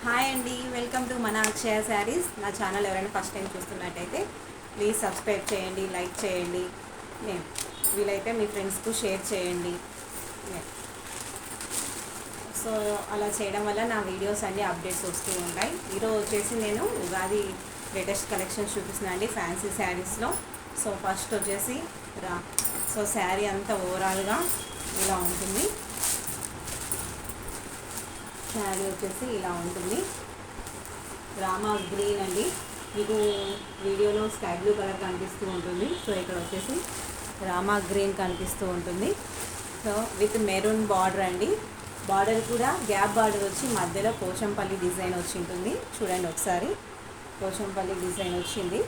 Hi అండి, welcome to మన అక్షయ శారీస్. నా ఛానల్ ఎవరైనా ఫస్ట్ టైం చూస్తున్నట్టయితే ప్లీజ్ సబ్స్క్రైబ్ చేయండి, లైక్ చేయండి, వీలైతే మీ ఫ్రెండ్స్కు షేర్ చేయండి. సో అలా చేయడం వల్ల నా వీడియోస్ అన్నీ అప్డేట్స్ వస్తూ ఉంటాయి. ఈరోజు వచ్చేసి నేను ఉగాది లేటెస్ట్ కలెక్షన్స్ చూపిస్తున్నాను అండి ఫ్యాన్సీ శారీస్లో. సో ఫస్ట్ వచ్చేసి సో శారీ అంతా ఓవరాల్గా ఇలా ఉంటుంది. శారీ వచ్చేసి ఇలా ఉంటుంది. రామా గ్రీన్ అండి, మీకు వీడియోలో స్కై బ్లూ కలర్ కనిపిస్తూ ఉంటుంది. సో ఇక్కడ వచ్చేసి రామా గ్రీన్ కనిపిస్తూ ఉంటుంది. సో విత్ మెరూన్ బార్డర్ అండి. బార్డర్ కూడా గ్యాప్ బార్డర్ వచ్చి మధ్యలో పోచంపల్లి డిజైన్ వచ్చి ఉంటుంది. చూడండి ఒకసారి, పోచంపల్లి డిజైన్ వచ్చింది.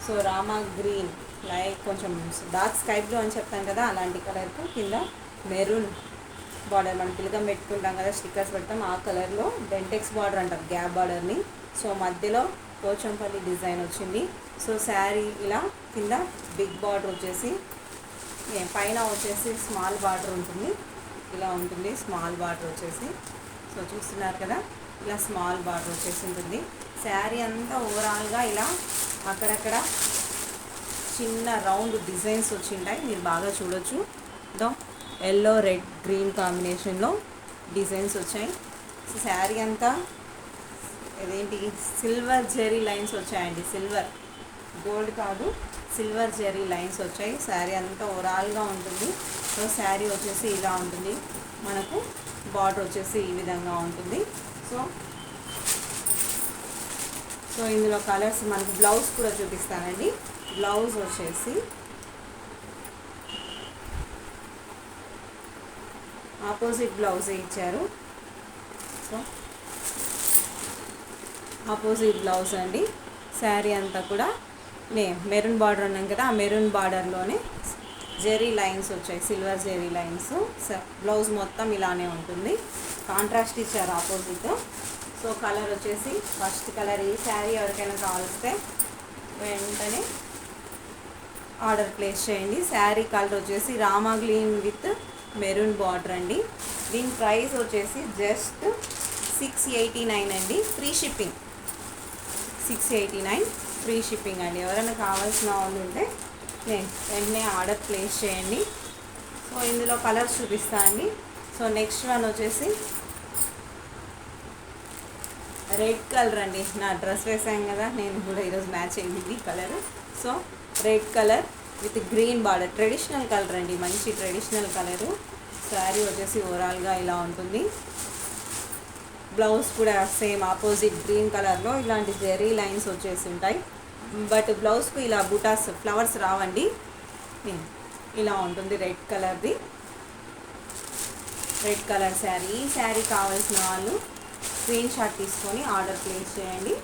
సో రామా గ్రీన్ లైక్ కొంచెం డార్క్ స్కై బ్లూ అని చెప్తాను కదా, అలాంటి కలర్కు కింద మెరూన్ బార్డర్, మనం తిలకం పెట్టుకుంటాం కదా, స్టిక్కర్స్ పెడతాం, ఆ కలర్లో డెంటెక్స్ బార్డర్ అంటారు గ్యాప్ బార్డర్ని. సో మధ్యలో పోచంపల్లి డిజైన్ వచ్చింది. సో శారీ ఇలా కింద బిగ్ బార్డర్ వచ్చేసి, పైన వచ్చేసి స్మాల్ బార్డర్ ఉంటుంది. ఇలా ఉంటుంది స్మాల్ బార్డర్ వచ్చేసి. సో చూస్తున్నారు కదా, ఇలా స్మాల్ బార్డర్ వచ్చేసి ఉంటుంది. శారీ అంతా ఓవరాల్గా ఇలా అక్కడక్కడ చిన్న రౌండ్ డిజైన్స్ వచ్చింటాయి, మీరు బాగా చూడొచ్చు. ఎల్లో రెడ్ గ్రీన్ కాంబినేషన్లో డిజైన్స్ వచ్చాయి. శారీ అంతా ఇదేంటి సిల్వర్ జెరీ లైన్స్ వచ్చాయండి. సిల్వర్, గోల్డ్ కాదు, సిల్వర్ జెరీ లైన్స్ వచ్చాయి. శారీ అంతా ఓవరాల్గా ఉంటుంది. సో శారీ వచ్చేసి ఇలా ఉంటుంది. మనకు బార్డర్ వచ్చేసి ఈ విధంగా ఉంటుంది. సో సో ఇందులో కలర్స్ మనకు బ్లౌజ్ కూడా చూపిస్తానండి. బ్లౌజ్ వచ్చేసి ఆపోజిట్ బ్లౌజే ఇచ్చారు. సో ఆపోజిట్ బ్లౌజ్ అండి. శారీ అంతా కూడా మెరూన్ బార్డర్ అన్నాం కదా, ఆ మెరూన్ బార్డర్లోనే జెరీ లైన్స్ వచ్చాయి, సిల్వర్ జెరీ లైన్స్. బ్లౌజ్ మొత్తం ఇలానే ఉంటుంది. కాంట్రాస్ట్ ఇచ్చారు ఆపోజిట్. సో కలర్ వచ్చేసి ఫస్ట్ కలర్. ఈ శారీ ఎవరికైనా కావాల్స్తే వెంటనే ఆర్డర్ ప్లేస్ చేయండి. శారీ కలర్ వచ్చేసి Rama green with maroon border అండి. దీని ప్రైస్ వచ్చేసి జస్ట్ 689 అండి, ఫ్రీ షిప్పింగ్. 689 ఫ్రీ షిప్పింగ్ అండి. ఎవరైనా కావాల్సిన వాళ్ళు ఉంటే వెంటనే ఆర్డర్ ప్లేస్ చేయండి. సో ఇందులో కలర్స్ చూపిస్తా అండి. సో నెక్స్ట్ వన్ వచ్చేసి రెడ్ కలర్ అండి. నా డ్రెస్ వేసాను కదా, నేను కూడా ఈరోజు మ్యాచ్ అయింది ఈ colour. So red colour with green border, traditional colour అండి, మంచి ట్రెడిషనల్ కలరు. శారీ వచ్చేసి ఓవరాల్గా ఇలా ఉంటుంది. బ్లౌజ్ కూడా సేమ్ ఆపోజిట్ గ్రీన్ కలర్లో ఇలాంటి జెరీ లైన్స్ వచ్చేసి ఉంటాయి. బట్ బ్లౌజ్కు ఇలా బుటాస్ ఫ్లవర్స్ రావండి, ఇలా ఉంటుంది రెడ్ కలర్ది. Red colour sari. ఈ శారీ కావాల్సిన వాళ్ళు స్క్రీన్ షాట్ తీసుకొని ఆర్డర్ ప్లేస్ చేయండి.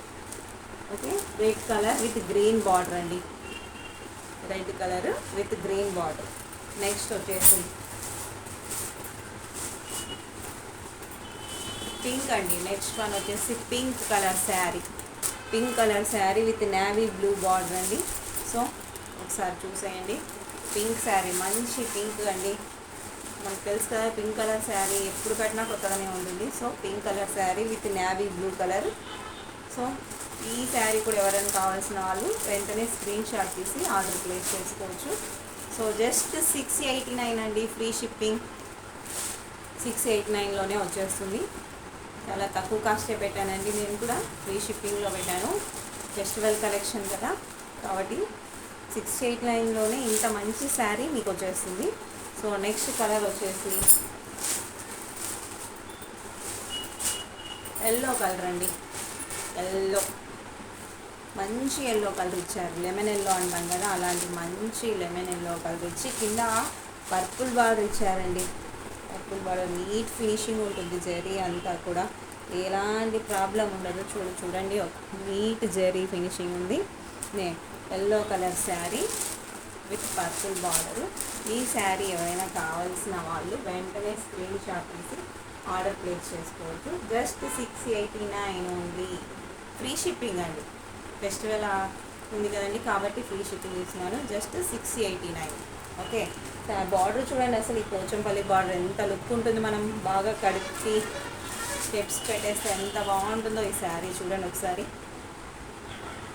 Okay, red colour with green border అండి. Red colour with green border. Next వచ్చేసి పింక్ అండి. నెక్స్ట్ వన్ వచ్చేసి pink colour sari. Pink colour sari with navy blue border అండి. సో ఒకసారి చూసేయండి. పింక్ శారీ, మంచి పింక్ అండి. మనకు తెలుసు కదా, పింక్ కలర్ శారీ ఎప్పుడు కట్టినా కొత్తగానే ఉంటుంది. So pink colour sari with navy blue colour. So ఈ శారీ కూడా ఎవరైనా కావాల్సిన వాళ్ళు వెంటనే స్క్రీన్ షాట్ తీసి ఆర్డర్ ప్లేస్ చేసుకోవచ్చు. సో జస్ట్ 689 అండి, ఫ్రీ షిప్పింగ్. 689లోనే వచ్చేస్తుంది. చాలా తక్కువ కాస్టే పెట్టానండి, నేను కూడా ఫ్రీ షిప్పింగ్లో పెట్టాను. ఫెస్టివల్ కలెక్షన్ కదా, కాబట్టి 689లోనే ఇంత మంచి శారీ మీకు వచ్చేస్తుంది. సో నెక్స్ట్ కలర్ వచ్చేసి ఎల్లో కలర్ అండి. ఎల్లో, మంచి ఎల్లో కలర్ ఇచ్చారు. లెమన్ ఎల్లో అంటాం కదా, అలాంటి మంచి లెమన్ ఎల్లో కలర్ ఇచ్చి కింద పర్పుల్ బార్డర్ ఇచ్చారండి. పర్పుల్ బార్డర్, నీట్ ఫినిషింగ్ ఉంటుంది. జరీ అంతా కూడా ఎలాంటి ప్రాబ్లం ఉండదు. చూడండి, నీట్ జరీ ఫినిషింగ్ ఉంది. Yellow colour sari with purple border. ఈ శారీ ఎవరైనా కావాల్సిన వాళ్ళు వెంటనే స్క్రీన్ షాట్ తీసి ఆర్డర్ ప్లేస్ చేసుకోవచ్చు. జస్ట్ 689 ఓన్లీ, ఫ్రీ షిప్పింగ్ అండి. ఫెస్టివల్ ఉంది కదండి, కాబట్టి ఫ్రీ షిప్పింగ్ ఇస్తున్నాను. జస్ట్ 689. ఓకే, బార్డర్ చూడండి, అసలు ఈ పోచంపల్లి బార్డర్ ఎంత లుక్ ఉంటుంది. మనం బాగా కడిపి స్టెప్స్ పెట్టేస్తే ఎంత బాగుంటుందో ఈ శారీ చూడండి ఒకసారి.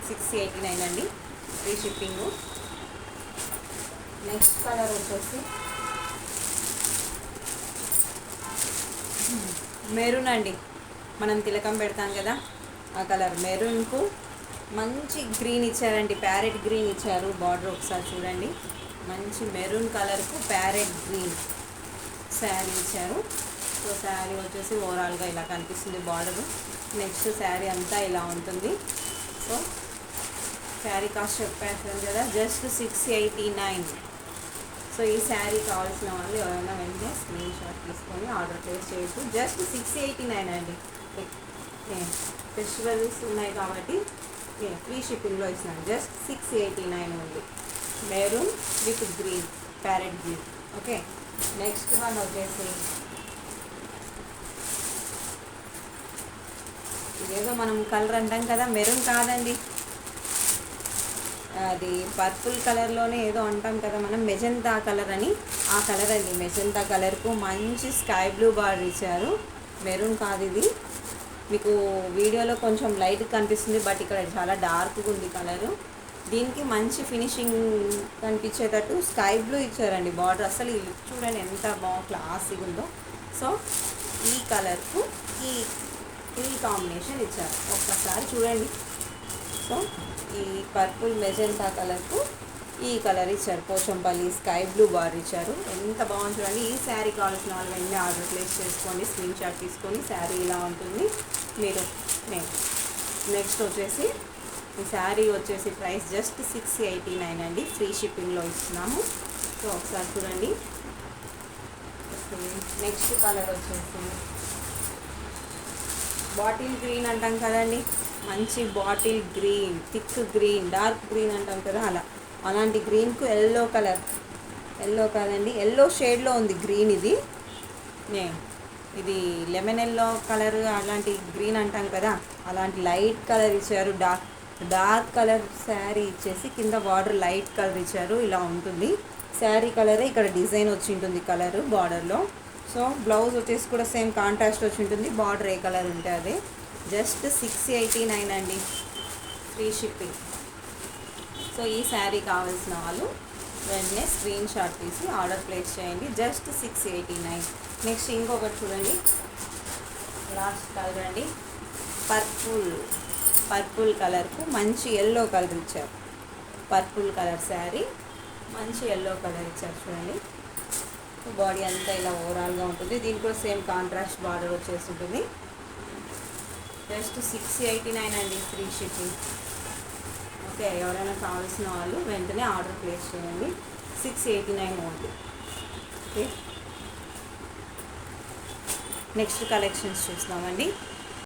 689 అండి, ఫ్రీ షిప్పింగు. నెక్స్ట్ కలర్ వచ్చేసి మెరూన్ అండి. మనం తిలకం పెడతాం కదా ఆ కలర్ మెరూన్కు మంచి గ్రీన్ ఇచ్చారండి, ప్యారెట్ గ్రీన్ ఇచ్చారు. బార్డర్ ఒకసారి చూడండి, మంచి మెరూన్ కలర్కు ప్యారెట్ గ్రీన్ శారీ ఇచ్చారు. సో శారీ వచ్చేసి ఓవరాల్గా ఇలా కనిపిస్తుంది బార్డరు. నెక్స్ట్ శారీ అంతా ఇలా ఉంటుంది. సో శారీ కాస్ట్ చెప్పేస్తాను కదా, జస్ట్ 689. సో ఈ శారీ కావాల్సిన వాళ్ళు ఎవరైనా వెంటనే స్క్రీన్ షాట్ తీసుకొని ఆర్డర్ ప్లేస్ చేయొచ్చు. జస్ట్ 689 అండి. ఫెస్టివల్స్ ఉన్నాయి కాబట్టి ఫ్రీ షిప్పింగ్లో ఇస్తున్నాను. జస్ట్ 689 ఉంది. Maroon with green, parrot green. Okay, next one వచ్చేసి ఇదేదో మనం కలర్ అంటాం కదా, మెరూన్ కాదండి, అది పర్పుల్ కలర్లోనే ఏదో అంటాం కదా మనం, మెజంతా కలర్ అని. ఆ కలర్ అండి, మెజంతా కలర్కు మంచి స్కై బ్లూ బార్డర్ ఇచ్చారు. మెరూన్ కాదు ఇది. మీకు వీడియోలో కొంచెం లైట్ కనిపిస్తుంది, బట్ ఇక్కడ చాలా డార్క్గా ఉంది కలరు. దీనికి మంచి ఫినిషింగ్ కనిపించేటట్టు స్కై బ్లూ ఇచ్చారండి బార్డర్. అసలు ఈ లుక్ చూడండి ఎంత బాగా క్లాసిగా ఉందో. సో ఈ కలర్కు ఈ కాంబినేషన్ ఇచ్చారు, ఒక్కసారి చూడండి. సో ఈ పర్పుల్ మెజెంటా కలర్కు ఈ కలర్ ఇచ్చారు, పోచంపల్లి స్కై బ్లూ బార్డర్ ఇచ్చారు. ఎంత బాగుంది చూడండి. ఈ శారీ కావాల్సిన వాళ్ళు వెంటనే ఆర్డర్ ప్లేస్ చేసుకోండి, స్క్రీన్ షాట్ తీసుకొని. శారీ ఇలా ఉంటుంది. మీరు నెక్స్ట్ వచ్చేసి ఈ శారీ వచ్చేసి ప్రైస్ జస్ట్ 689 అండి, ఫ్రీ షిప్పింగ్లో ఇస్తున్నాము. సో ఒకసారి చూడండి. నెక్స్ట్ కలర్ వచ్చేసి బాటిల్ గ్రీన్ అంటాం కదండి, మంచి bottle green, thick green, dark green అంటాం కదా, అలాంటి గ్రీన్కు ఎల్లో కలర్, ఎల్లో కాదండి ఎల్లో షేడ్లో ఉంది గ్రీన్. ఇది లెమన్ ఎల్లో కలర్, అలాంటి గ్రీన్ అంటాం కదా, అలాంటి లైట్ కలర్ ఇచ్చారు. డార్క్ కలర్ శారీ ఇచ్చేసి కింద బార్డర్ లైట్ కలర్ ఇచ్చారు. ఇలా ఉంటుంది శారీ కలరే, ఇక్కడ డిజైన్ వచ్చి ఉంటుంది కలరు బార్డర్లో. సో బ్లౌజ్ వచ్చేసి కూడా సేమ్ కాంట్రాస్ట్ వచ్చి ఉంటుంది, బార్డర్ ఏ కలర్ ఉంటే అదే. జస్ట్ 689 అండి, ఫ్రీ షిప్పింగ్. సో ఈ శారీ కావాల్సిన వాళ్ళు వెంటనే స్క్రీన్ షాట్ తీసి ఆర్డర్ ప్లేస్ చేయండి. జస్ట్ 689. నెక్స్ట్ ఇంకొకటి చూడండి, లాస్ట్ కలర్ అండి, పర్పుల్ కలర్కు మంచి ఎల్లో కలర్ ఇచ్చారు. పర్పుల్ కలర్ శారీ, మంచి ఎల్లో కలర్ ఇచ్చారు చూడండి. బాడీ అంతా ఇలా ఓవరాల్గా ఉంటుంది. దీనికి కూడా సేమ్ కాంట్రాస్ట్ బార్డర్ వచ్చేసి ఉంటుంది. జస్ట్ 689 అండి, ఫ్రీ షిప్పింగ్. ఓకే, ఎవరైనా కావాల్సిన వాళ్ళు వెంటనే ఆర్డర్ ప్లేస్ చేయండి. 689 ఓన్లీ. ఓకే, నెక్స్ట్ కలెక్షన్స్ చూస్తామండి.